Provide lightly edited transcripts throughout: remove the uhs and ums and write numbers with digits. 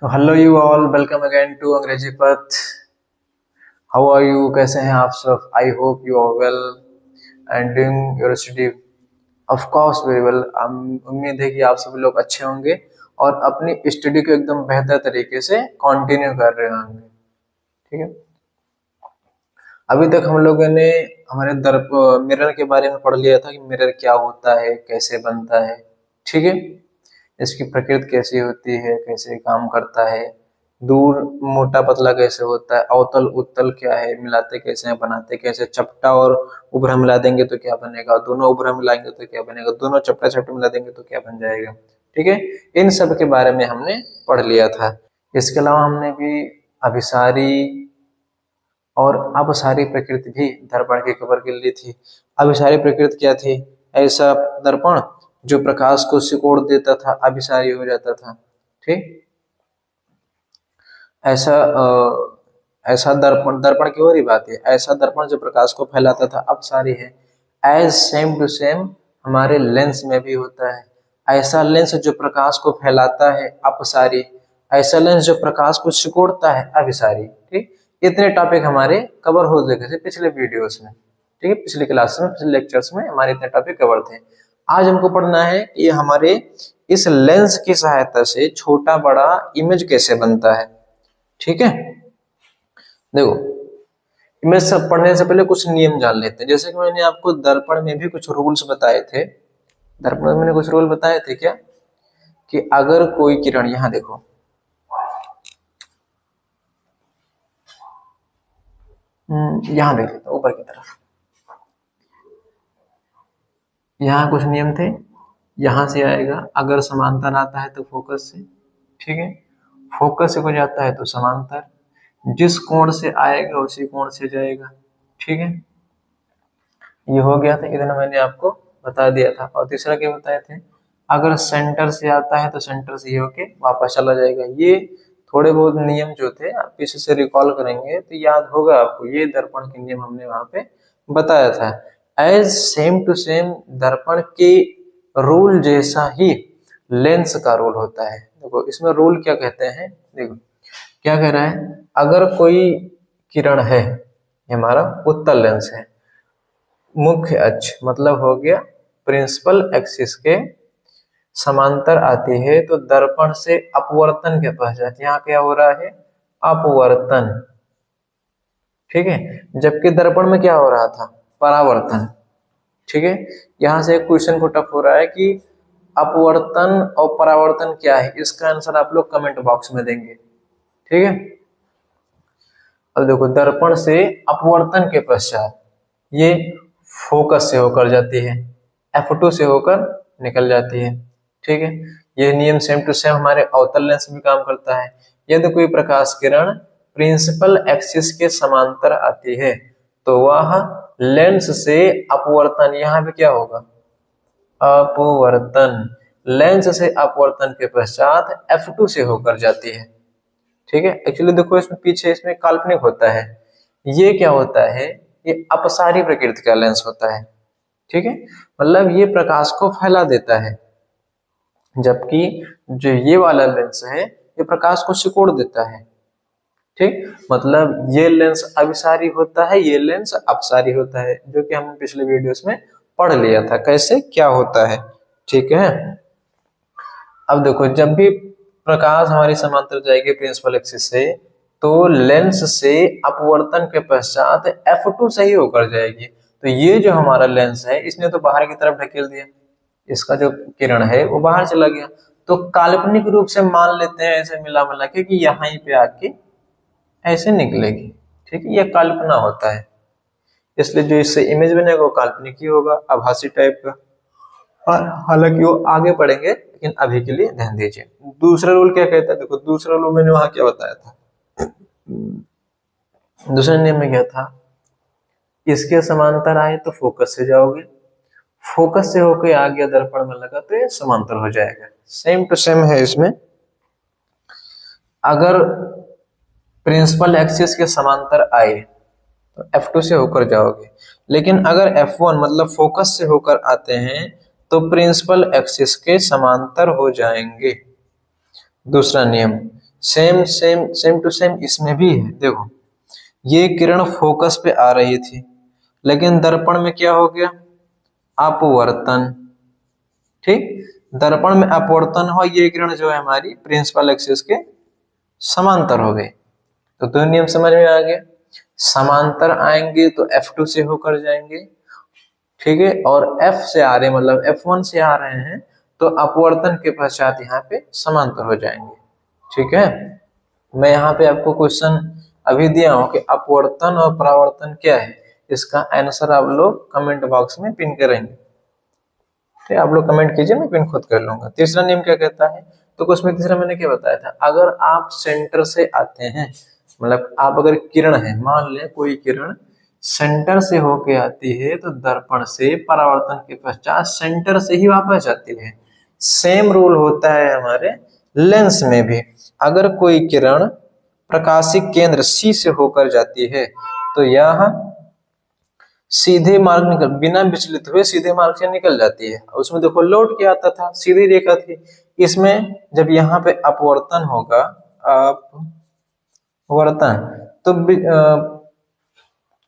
तो hello you all, welcome again to Angrezi Path. How are you? कैसे हैं आप सब? I hope you are well and doing your study of course very well. उम्मीद है कि आप सभी लोग अच्छे होंगे और अपनी स्टडी को एकदम बेहतर तरीके से कंटिन्यू कर रहे होंगे। ठीक है, अभी तक हम लोगों ने हमारे मिरर के बारे में पढ़ लिया था कि मिरर क्या होता है, कैसे बनता है। ठीक है, इसकी प्रकृति कैसी होती है, कैसे काम करता है, दूर मोटा पतला कैसे होता है, अवतल उत्तल क्या है, मिलाते कैसे हैं, बनाते कैसे, चपटा और उभरा मिला देंगे तो क्या बनेगा, दोनों उभरा मिलाएंगे तो क्या बनेगा, दोनों चपटा चपटा मिला देंगे तो क्या बन जाएगा। ठीक है, इन सब के बारे में हमने पढ़ लिया था। इसके अलावा हमने भी अभिसारी और अपसारी प्रकृति भी दर्पण की कवर कर ली थी। अभिसारी प्रकृति क्या थी? ऐसा दर्पण जो प्रकाश को सिकोड़ देता था, अभिसारी हो जाता था। ठीक, ऐसा ऐसा दर्पण दर्पण की और ही बात है। ऐसा दर्पण जो प्रकाश को फैलाता था, अपसारी है। एज सेम टू सेम हमारे लेंस में भी होता है। ऐसा लेंस जो प्रकाश को फैलाता है, अपसारी। ऐसा लेंस जो प्रकाश को सिकोड़ता है, अभिसारी। ठीक, इतने टॉपिक हमारे कवर हो चुके थे पिछले वीडियोस में। ठीक है, पिछले क्लास में, पिछले लेक्चर्स में हमारे इतने टॉपिक कवर थे। आज हमको पढ़ना है कि हमारे इस लेंस की सहायता से छोटा बड़ा इमेज कैसे बनता है। ठीक है, देखो, इमेज सब पढ़ने से पहले कुछ नियम जान लेते हैं। जैसे कि मैंने आपको दर्पण में भी कुछ रूल्स बताए थे। दर्पण में मैंने कुछ रूल बताए थे क्या, कि अगर कोई किरण, यहां देखो, यहां देख लेते ऊपर की तरफ, यहाँ कुछ नियम थे। यहां से आएगा, अगर समांतर आता है तो फोकस से। ठीक है, फोकस से को जाता है तो समांतर, जिस कोण से आएगा उसी कोण से जाएगा। ठीक है, ये हो गया था, इतना मैंने आपको बता दिया था। और तीसरा क्या बताए थे? अगर सेंटर से आता है तो सेंटर से ये होके वापस चला जाएगा। ये थोड़े बहुत नियम जो थे, आप पीछे से रिकॉल करेंगे तो याद होगा आपको। ये दर्पण के नियम हमने वहां पे बताया था। एज सेम टू सेम दर्पण के रूल जैसा ही लेंस का रोल होता है। देखो इसमें रूल क्या कहते हैं, देखो क्या कह रहा है। अगर कोई किरण है, ये हमारा उत्तल लेंस है, मुख्य अक्ष मतलब हो गया प्रिंसिपल एक्सिस के समांतर आती है, तो दर्पण से अपवर्तन के पश्चात यहाँ क्या हो रहा है? अपवर्तन। ठीक है, जबकि दर्पण में क्या हो रहा था? परावर्तन। ठीक है, यहां से एक क्वेश्चन पुट अप हो रहा है कि अपवर्तन और परावर्तन क्या है। इसका आंसर आप लोग कमेंट बॉक्स में देंगे। ठीक है, अब देखो, दर्पण से अपवर्तन के पश्चात ये फोकस से होकर जाती है, F2 से होकर निकल जाती है। ठीक है, यह नियम सेम टू सेम हमारे अवतल लेंस में काम करता है। यदि कोई प्रकाश किरण प्रिंसिपल एक्सिस के समांतर आती है तो वह लेंस से अपवर्तन, यहां भी क्या होगा? अपवर्तन। लेंस से अपवर्तन के पश्चात F2 से होकर जाती है। ठीक है, एक्चुअली देखो इसमें पीछे इसमें काल्पनिक होता है। ये क्या होता है? ये अपसारी प्रकृति का लेंस होता है। ठीक है, मतलब ये प्रकाश को फैला देता है, जबकि जो ये वाला लेंस है ये प्रकाश को सिकोड़ देता है। ठीक, मतलब ये लेंस अभिसारी होता है, ये लेंस अपसारी होता है, जो कि हम पिछले वीडियोस में पढ़ लिया था कैसे क्या होता है। ठीक है, अब देखो, जब भी प्रकाश हमारी समांतर जाएगी प्रिंसिपल एक्सिस से, तो लेंस से अपवर्तन के पश्चात F2 से ही होकर जाएगी। तो ये जो हमारा लेंस है इसने तो बाहर की तरफ ढकेल दिया, इसका जो किरण है वो बाहर चला गया। तो काल्पनिक रूप से मान लेते हैं ऐसे मिला मिला के कि यहाँ पे आके ऐसे निकलेगी। ठीक है, यह कल्पना होता है, इसलिए जो इससे इमेज बनेगा वो काल्पनिक ही होगा, आभासी टाइप का। और हालांकि वो आगे पढ़ेंगे, लेकिन अभी के लिए ध्यान दीजिए। दूसरा रूल क्या कहता है? देखो दूसरा रूल मैंने वहां क्या बताया था। दूसरे नियम में क्या था? इसके समांतर आए तो फोकस से जाओगे, फोकस से होकर आ गया दर्पण में लगा तो ये समांतर हो जाएगा। सेम टू सेम है इसमें। अगर प्रिंसिपल एक्सिस के समांतर आए तो F2 से होकर जाओगे, लेकिन अगर F1 मतलब फोकस से होकर आते हैं तो प्रिंसिपल एक्सिस के समांतर हो जाएंगे। दूसरा नियम, same same same to same इसमें भी है। देखो ये किरण फोकस पे आ रही थी, लेकिन दर्पण में क्या हो गया, अपवर्तन। ठीक, दर्पण में अपवर्तन हो, ये किरण जो है हमारी प्रिंसिपल एक्सिस के समांतर हो गई। तो दो नियम समझ में आ गया। समांतर आएंगे तो F2 से होकर जाएंगे, ठीक है, और F से आ रहे मतलब F1 से आ रहे हैं तो अपवर्तन के पश्चात यहाँ पे समांतर हो जाएंगे। ठीक है, मैं यहाँ पे आपको क्वेश्चन अभी दिया हूँ कि अपवर्तन और परावर्तन क्या है, इसका आंसर आप लोग कमेंट बॉक्स में पिन करेंगे। ठीक, आप लोग कमेंट कीजिए, मैं पिन खुद कर लूंगा। तीसरा नियम क्या कहता है, तो कुछ में तीसरा मैंने क्या बताया था, अगर आप सेंटर से आते हैं, मतलब आप अगर किरण है, मान लें कोई किरण सेंटर से होके आती है तो दर्पण से परावर्तन के पश्चात सेंटर से ही वापस जाती है। सेम रूल होता है हमारे लेंस में भी। अगर कोई किरण प्रकाशिक केंद्र C से होकर जाती है तो यह सीधे मार्ग निकल, बिना विचलित हुए सीधे मार्ग से निकल जाती है। उसमें देखो लौट के आता था, सीधी रेखा थी। इसमें जब यहाँ पे अपवर्तन होगा, अपवर्तन, तो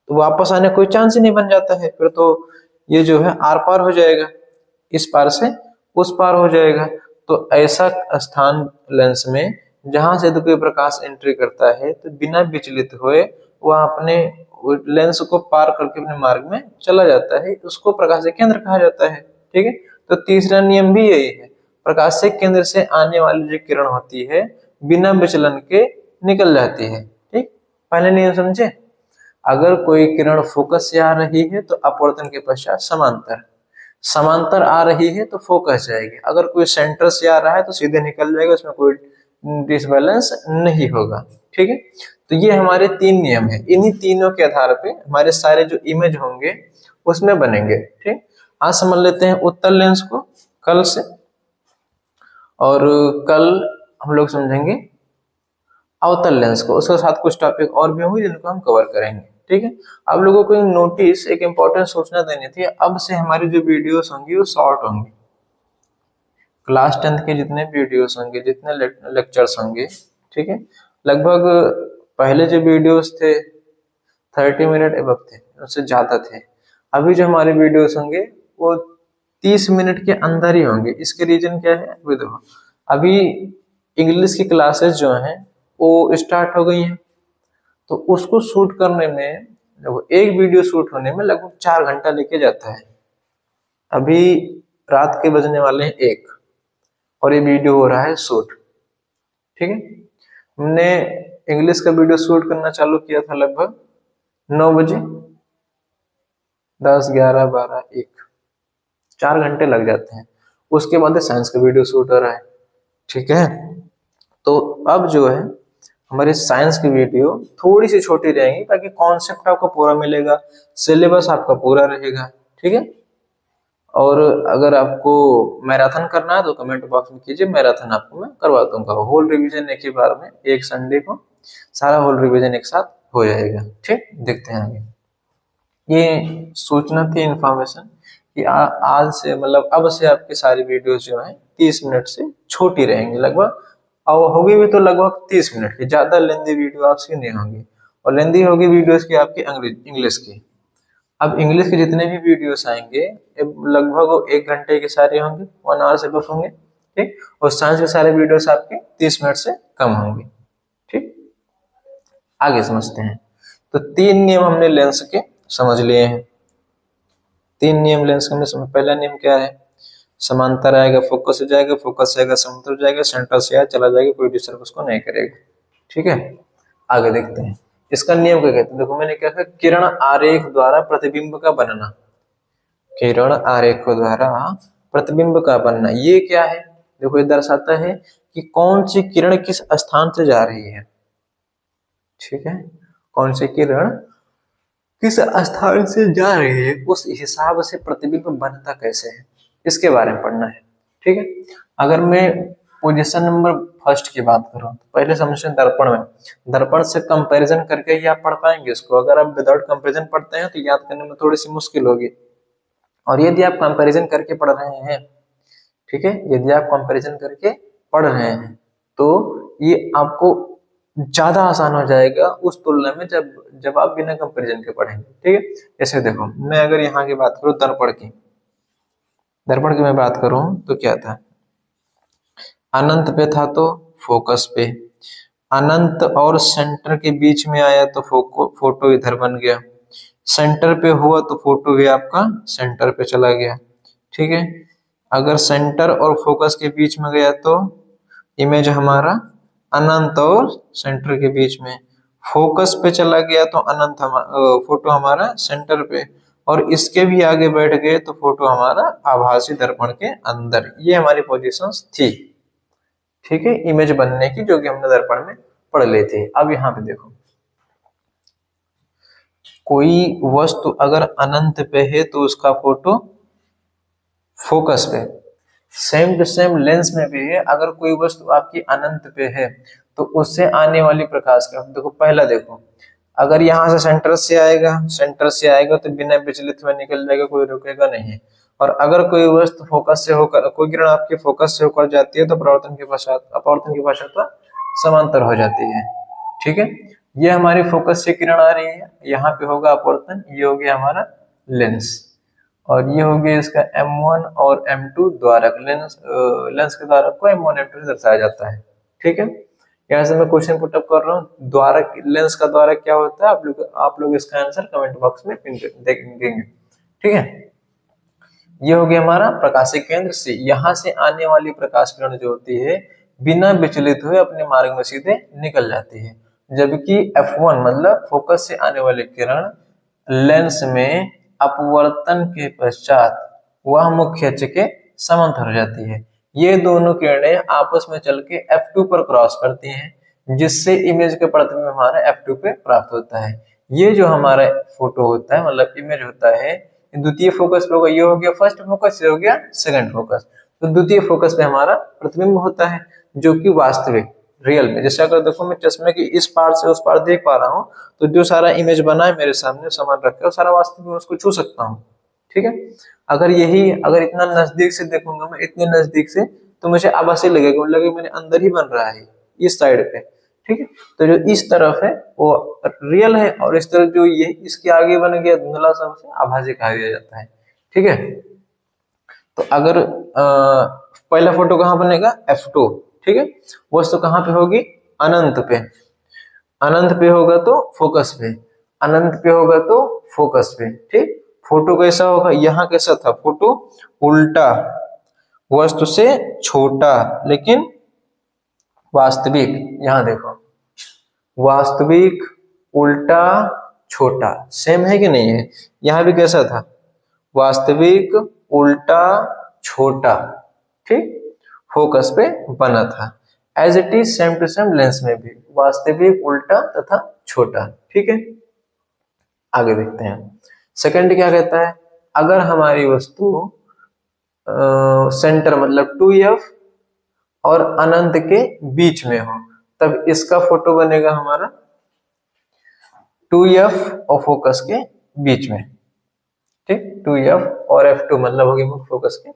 वापस आने कोई चांस ही नहीं बन जाता है, फिर तो ये जो है आर पार हो जाएगा, इस पार से उस पार हो जाएगा। तो ऐसा स्थान लेंस में जहां से तो कोई प्रकाश एंट्री करता है तो बिना विचलित हुए वह अपने लेंस को पार करके अपने मार्ग में चला जाता है, उसको प्रकाशिक केंद्र कहा जाता है। ठीक है, तो तीसरा नियम भी यही है, प्रकाशिक केंद्र से आने वाली जो किरण होती है बिना विचलन के निकल जाती है। ठीक, पहले नियम समझे, अगर कोई किरण फोकस से आ रही है तो अपवर्तन के पश्चात समांतर, समांतर आ रही है तो फोकस जाएगी। अगर कोई सेंटर से आ रहा है तो सीधे निकल जाएगा, उसमें कोई डिसबैलेंस नहीं होगा। ठीक है, तो ये हमारे तीन नियम है, इन्हीं तीनों के आधार पे हमारे सारे जो इमेज होंगे उसमें बनेंगे। ठीक, आज समझ लेते हैं उत्तल लेंस को कल से, और कल हम लोग समझेंगे अवतल लेंस को, उसके साथ कुछ टॉपिक और भी होंगे जिनको हम कवर करेंगे। ठीक है, आप लोगों को नोटिस एक इंपॉर्टेंट सूचना देनी थी, अब से हमारी जो वीडियोस होंगी वो शॉर्ट होंगी। क्लास 10th के जितने वीडियोस होंगे, जितने लेक्चर्स होंगे, ठीक है, लगभग पहले जो वीडियोस थे 30 मिनट एबव थे, उससे ज्यादा थे। अभी जो हमारे वीडियोस होंगे वो 30 मिनट के अंदर ही होंगे। इसके रीजन क्या है, अभी देखो, अभी इंग्लिश की क्लासेस जो हैं वो स्टार्ट हो गई हैं, तो उसको शूट करने में, देखो एक वीडियो शूट होने में लगभग 4 घंटा लेके जाता है। अभी रात के बजने वाले हैं 1 और ये वीडियो हो रहा है शूट। ठीक है, हमने इंग्लिश का वीडियो शूट करना चालू किया था लगभग 9 बजे, 10, 11, 12, 1, 4 घंटे लग जाते हैं। उसके बाद साइंस का वीडियो शूट हो रहा है। ठीक है, तो अब जो है हमारे साइंस की वीडियो थोड़ी सी छोटी रहेंगी ताकि कॉन्सेप्ट आपको पूरा मिलेगा, सिलेबस आपका पूरा रहेगा। ठीक है, और अगर आपको मैराथन करना है तो कमेंट बॉक्स में कीजिए, मैराथन आपको मैं करवा दूंगा। होल रिवीजन एक ही बार में, एक संडे को सारा होल रिवीजन एक साथ हो जाएगा। ठीक, देखते हैं आगे। ये सूचना थी, इंफॉर्मेशन, कि आज से मतलब अब से आपकी सारी वीडियोस जो है 30 मिनट से छोटी रहेंगी लगभग, और होगी भी तो लगभग 30 मिनट की, ज्यादा लेंदी वीडियो आपकी नहीं होंगी। और लेंदी होगी वीडियोस की आपकी इंग्लिश की। अब इंग्लिश के जितने भी वीडियोस आएंगे लगभग 1 घंटे के सारे होंगे, 1 आवर से बस होंगे। ठीक, और साइंस के सारे वीडियोस आपके 30 मिनट से कम होंगे। ठीक, आगे समझते हैं। तो 3 नियम हमने लेंस के समझ लिए हैं। 3 नियम लेंस के समझ। पहला नियम क्या है, समांतर आएगा फोकस से जाएगा, फोकस से आएगा समांतर जाएगा, सेंटर से आया चला जाएगा, कोई डिस्टर्ब उसको नहीं करेगा। ठीक है, आगे देखते हैं इसका नियम क्या कहते हैं। देखो मैंने क्या कहा, किरण आरेख द्वारा प्रतिबिंब का बनना, किरण आरेख द्वारा प्रतिबिंब का बनना, ये क्या है, देखो ये दर्शाता है कि कौन सी किरण किस स्थान से जा रही है। ठीक है, कौन सी किरण किस स्थान से जा रही है, उस हिसाब से प्रतिबिंब बनता कैसे है, इसके बारे में पढ़ना है। ठीक है, अगर मैं पोजीशन नंबर 1 की बात करूं तो पहले समझते हैं दर्पण में, दर्पण से कंपैरिजन करके ही आप पढ़ पाएंगे इसको। अगर आप विदाउट कंपैरिजन पढ़ते हैं तो याद करने में थोड़ी सी मुश्किल होगी, और यदि आप कंपैरिजन करके पढ़ रहे हैं, ठीक है, यदि आप कंपैरिजन करके पढ़ रहे हैं तो ये आपको ज्यादा आसान हो जाएगा उस तुलना में जब आप बिना कंपैरिजन के पढ़ेंगे। ठीक है, जैसे देखो मैं अगर यहाँ की बात करूँ दर्पण की मैं बात करूँ तो क्या था, अनंत पे था तो फोकस पे, अनंत और सेंटर के बीच में आया तो फोटो इधर बन गया, सेंटर पे हुआ तो फोटो भी आपका सेंटर पे चला गया। ठीक है, अगर सेंटर और फोकस के बीच में गया तो इमेज हमारा अनंत और सेंटर के बीच में, फोकस पे चला गया तो फोटो हमारा सेंटर पे, और इसके भी आगे बैठ गए तो फोटो हमारा आभासी दर्पण के अंदर। ये हमारी पोजीशंस थी, ठीक है, इमेज बनने की, जो कि हमने दर्पण में पढ़ ली थी। अब यहाँ पे देखो, कोई वस्तु अगर अनंत पे है तो उसका फोटो फोकस पे, सेम टू सेम लेंस में भी है, अगर कोई वस्तु आपकी अनंत पे है तो उससे आने वाली प्रकाश का देखो, पहला देखो, अगर यहाँ से सेंटर से आएगा तो बिना विचलित हुए निकल जाएगा, कोई रुकेगा नहीं। और अगर कोई वस्तु फोकस से होकर, कोई किरण आपके फोकस से होकर जाती है तो अपवर्तन की पश्चात समांतर हो जाती है। ठीक है, ये हमारी फोकस से किरण आ रही है, यहाँ पे होगा अपवर्तन, ये हो गया हमारा लेंस, और ये हो गया इसका M1 और M2 द्वारक। लेंस के द्वारक को M1 M2 से दर्शाया जाता है। ठीक है, यहाँ से मैं क्वेश्चन पुट अप कर रहा हूँ, द्वारक, लेंस का द्वारक क्या होता है, आप लोग इसका आंसर कमेंट बॉक्स में देखेंगे। ठीक है, ये हो गया हमारा प्रकाशिक केंद्र से, यहाँ से आने वाली प्रकाश किरण जो होती है बिना विचलित हुए अपने मार्ग में सीधे निकल जाती है, जबकि F1 मतलब फोकस से आने वाली किरण लेंस में अपवर्तन के पश्चात वह मुख्य अक्ष के समांतर हो जाती है। ये दोनों किरणें आपस में चल के F2 पर क्रॉस करती हैं, जिससे इमेज के प्रतिबिंब हमारा F2 पे प्राप्त होता है। ये जो हमारा फोटो होता है मतलब इमेज होता है, द्वितीय फोकस पे होगा, ये हो गया फर्स्ट फोकस, ये हो गया सेकंड फोकस, तो द्वितीय फोकस पे हमारा प्रतिबिंब होता है, जो कि वास्तविक रियल में, जैसे अगर देखो मैं चश्मे की इस पार से उस पार देख पा रहा हूँ तो जो सारा इमेज बना है मेरे सामने सामान रखा है, सारा वास्तविक में उसको छू सकता हूँ। ठीक है, अगर इतना नजदीक से देखूंगा मैं, इतने नजदीक से, तो मुझे आभासी लगेगा, मेरे अंदर ही बन रहा है इस साइड पे। ठीक है, तो जो इस तरफ है वो रियल है, और इस तरफ जो ये इसके आगे बन गया धुंधला सा, उसे आभासी कहा जाता है। ठीक है, तो अगर पहला फोटो कहाँ बनेगा, F2। ठीक है, वस्तु कहाँ पे होगी, अनंत पे, अनंत पे होगा तो फोकस पे, अनंत पे होगा तो फोकस पे। ठीक, फोटो कैसा होगा, यहाँ कैसा था, फोटो उल्टा, वस्तु से छोटा लेकिन वास्तविक, यहाँ देखो वास्तविक उल्टा छोटा, सेम है कि नहीं है, यहाँ भी कैसा था, वास्तविक उल्टा छोटा। ठीक, फोकस पे बना था, as it is same to same lens में भी वास्तविक उल्टा तथा छोटा। ठीक है, आगे देखते हैं, सेकंड क्या कहता है, अगर हमारी वस्तु सेंटर मतलब 2F और अनंत के बीच में हो, तब इसका फोटो बनेगा हमारा 2F और फोकस के बीच में। ठीक, 2F और F2 मतलब होगी मुख्य फोकस के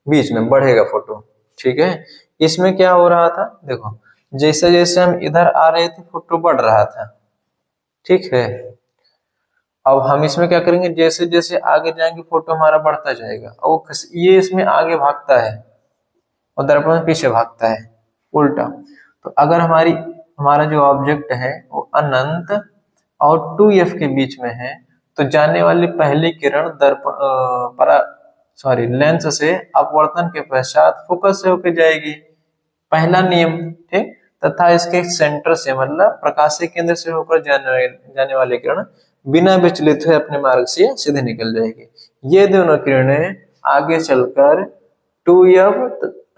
बीच में बढ़ेगा फोटो। ठीक है, इसमें क्या हो रहा था, देखो जैसे जैसे हम इधर आ रहे थे फोटो बढ़ रहा था। ठीक है, अब हम इसमें क्या करेंगे, जैसे जैसे आगे जाएंगे फोटो हमारा बढ़ता जाएगा, और ये इसमें आगे भागता है और दर्पण में पीछे भागता है उल्टा। तो अगर हमारा जो ऑब्जेक्ट है वो अनंत और 2F के बीच में है, तो जाने वाली पहली किरण लेंस से अपवर्तन के पश्चात फोकस से होकर जाएगी, पहला नियम। ठीक, तथा इसके सेंटर से मतलब प्रकाशिक केंद्र से होकर जाने वाली किरण बिना विचलित हुए अपने मार्ग से सीधे निकल जाएगी। ये दोनों किरणें आगे चलकर 2F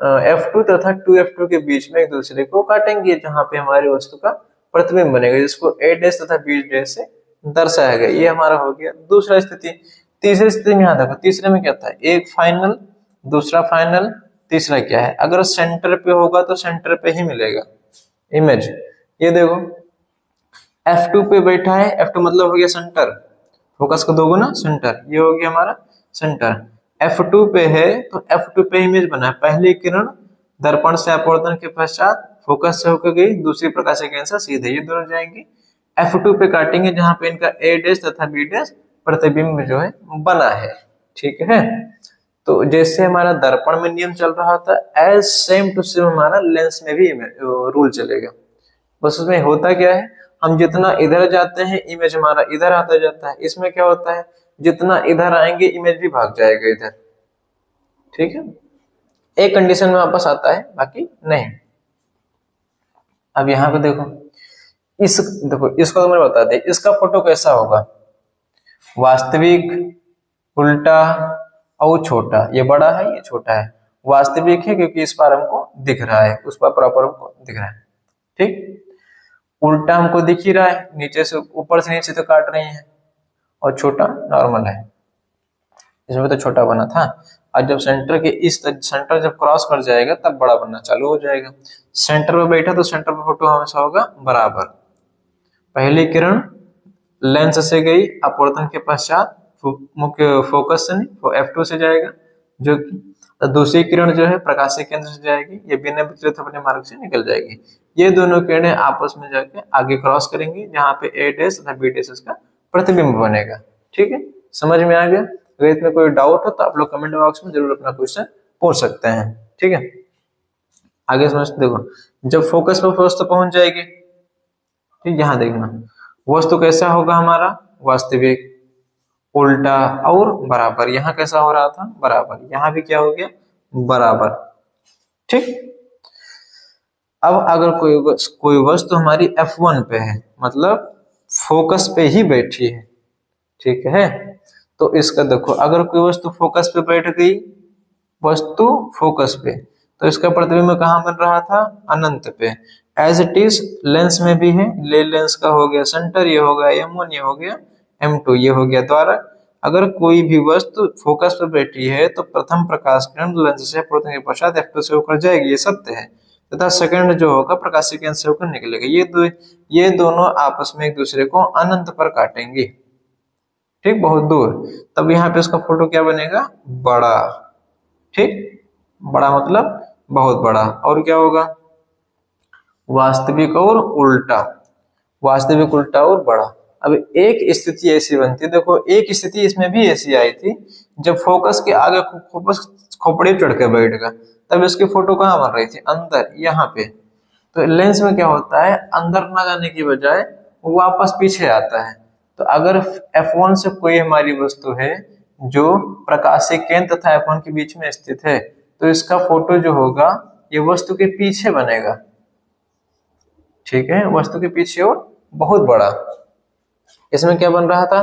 F2 तथा 2F2 के बीच में एक दूसरे को काटेंगे, जहां पे हमारी वस्तु का प्रतिबिंब बनेगा, जिसको A' तथा B' से दर्शाया गया। ये हमारा हो गया दूसरा स्थिति। तीसरी स्थिति में यहाँ देखो, तीसरे में क्या था, एक फाइनल, दूसरा फाइनल, तीसरा क्या है, अगर सेंटर पे होगा तो सेंटर पे ही मिलेगा इमेज। ये देखो F2 पे बैठा है, F2 मतलब हो गया सेंटर, फोकस को दोगुना सेंटर, ये हो गया हमारा सेंटर। F2 पे है तो F2 पे इमेज बना है, पहली किरण दर्पण से अपवर्तन के पश्चात फोकस से होकर गई, दूसरी प्रकाशीय किरण से सीधे, ये दोनों जाएंगे। F2 पे काटेंगे जहां पे इनका A डैश तथा B डैश प्रतिबिंब जो है बना है, ठीक है। तो जैसे हमारा दर्पण में नियम चल रहा था, एज सेम टू सेम हमारा लेंस में भी रूल चलेगा। बस उसमें होता क्या है, हम जितना इधर जाते हैं इमेज हमारा इधर आता जाता है, इसमें क्या होता है, जितना इधर आएंगे इमेज भी भाग जाएगा इधर, ठीक है। एक कंडीशन में वापस आता है, बाकी नहीं। अब यहाँ पे देखो, इसको तो मैंने बता दिया, इसका फोटो कैसा होगा, वास्तविक, उल्टा और छोटा। ये बड़ा है, ये छोटा है। वास्तविक है क्योंकि इस पार हमको दिख रहा है, उस पार प्रॉपर हमको दिख रहा है, ठीक। उल्टा हमको दिख ही रहा है, नीचे से ऊपर से नीचे तो काट रही है, और छोटा नॉर्मल है, इसमें तो छोटा बना था। और जब सेंटर जब क्रॉस कर जाएगा तब बड़ा बनना चालू हो जाएगा। सेंटर पे बैठा तो सेंटर पे फोटो हमेशा होगा बराबर। पहली किरण लेंस से गई, अपवर्तन के पश्चात मुख्य फोकस से नहीं, F2 से जाएगा, जो दूसरी किरण जो है प्रकाशीय केंद्र से जाएगी, ये बिना विचलित अपने मार्ग से निकल जाएगी। ये दोनों किरणें आपस में जाके आगे क्रॉस करेंगी, जहां पे A डैश तथा B डैश का प्रतिबिंब बनेगा, ठीक है। समझ में आ गया? अगर इसमें कोई डाउट हो तो आप लोग कमेंट बॉक्स में जरूर अपना क्वेश्चन पूछ सकते हैं, ठीक है। आगे समझते देखो, जब फोकस पर वस्तु पहुंच जाएगी, ठीक, यहाँ देखना वस्तु कैसा होगा हमारा, वास्तविक, उल्टा और बराबर। यहाँ कैसा हो रहा था, बराबर, यहाँ भी क्या हो गया, बराबर, ठीक। अब अगर कोई वस्तु हमारी F1 पे है, मतलब फोकस पे ही बैठी है, ठीक है, तो इसका देखो, अगर कोई वस्तु फोकस पे बैठ गई, वस्तु फोकस पे, तो इसका प्रतिबिंब कहाँ बन रहा था, अनंत पे। एज इट इज लेंस में भी है, लेंस का हो गया सेंटर, ये हो गया M1, ये हो गया M2, ये हो गया द्वारा। अगर कोई भी वस्तु फोकस पर बैठी है तो प्रथम प्रकाश किरण लेंस से अपवर्तन के पश्चात F2 से होकर जाएगी, ये सत्य है, तथा सेकंड जो होगा प्रकाशीय केंद्र से होकर निकलेगा। ये दोनों आपस में एक दूसरे को अनंत पर काटेंगे, ठीक, बहुत दूर। तब यहाँ पे इसका फोटो क्या बनेगा, बड़ा, ठीक, बड़ा मतलब बहुत बड़ा। और क्या होगा, वास्तविक और उल्टा, वास्तविक, उल्टा और बड़ा। अब एक स्थिति ऐसी बनती, देखो एक स्थिति इसमें भी ऐसी आई थी, जब फोकस के आगे खोपड़ी चढ़ के बैठ गया, तब इसकी फोटो कहाँ बन रही थी, अंदर, यहाँ पे। तो लेंस में क्या होता है, अंदर ना जाने की बजाय वो वापस पीछे आता है। तो अगर F1 से कोई हमारी वस्तु है जो प्रकाशीय केंद्र तथा F1 के बीच में स्थित है, तो इसका फोटो जो होगा ये वस्तु के पीछे बनेगा, ठीक है, वस्तु के पीछे और बहुत बड़ा। इसमें क्या बन रहा था,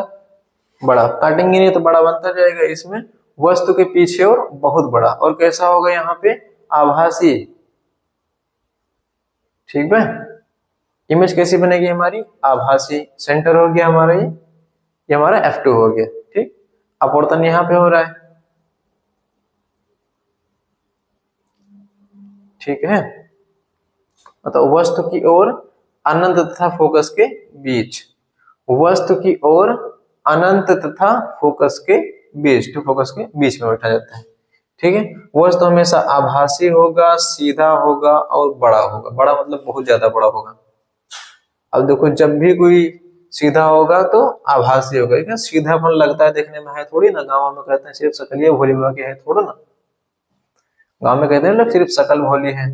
बड़ा, काटेंगे नहीं तो बड़ा बनता जाएगा, इसमें वस्तु के पीछे और बहुत बड़ा। और कैसा होगा यहाँ पे, आभासी, ठीक है। इमेज कैसी बनेगी हमारी, आभासी। सेंटर हो गया हमारा ये हमारा F2 हो गया, ठीक। अपवर्तन यहाँ पे हो रहा है, ठीक है, मतलब वस्तु की ओर अनंत तथा फोकस के बीच, वस्तु की ओर अनंत तथा फोकस के बीच, तो फोकस के बीच में बैठा जाता है, ठीक है। वस्तु हमेशा आभासी होगा, सीधा होगा और बड़ा होगा। बड़ा मतलब बहुत ज्यादा बड़ा होगा। अब देखो, जब भी कोई सीधा होगा तो आभासी होगा, क्या सीधापन लगता है देखने में, है थोड़ी ना। गाँव में कहते हैं सिर्फ शकलिया भोली बाबा के, है थोड़ा ना। गाँव में कहते हैं लोग सिर्फ शकल भोली है,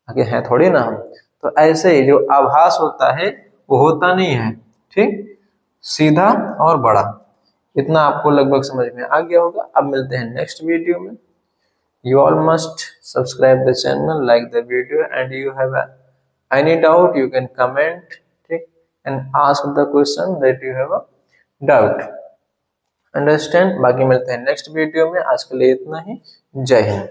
आगे है थोड़ी ना हम। तो ऐसे ही जो आभास होता है वो होता नहीं है, ठीक, सीधा और बड़ा। इतना आपको लगभग समझ में आ गया होगा। अब मिलते हैं नेक्स्ट वीडियो में। You all must subscribe the channel, like the video, and you have any doubt you can comment, ठीक, and ask the question that you have a doubt, understand। बाकी मिलते हैं नेक्स्ट वीडियो में। आज के लिए इतना ही, जय हिंद।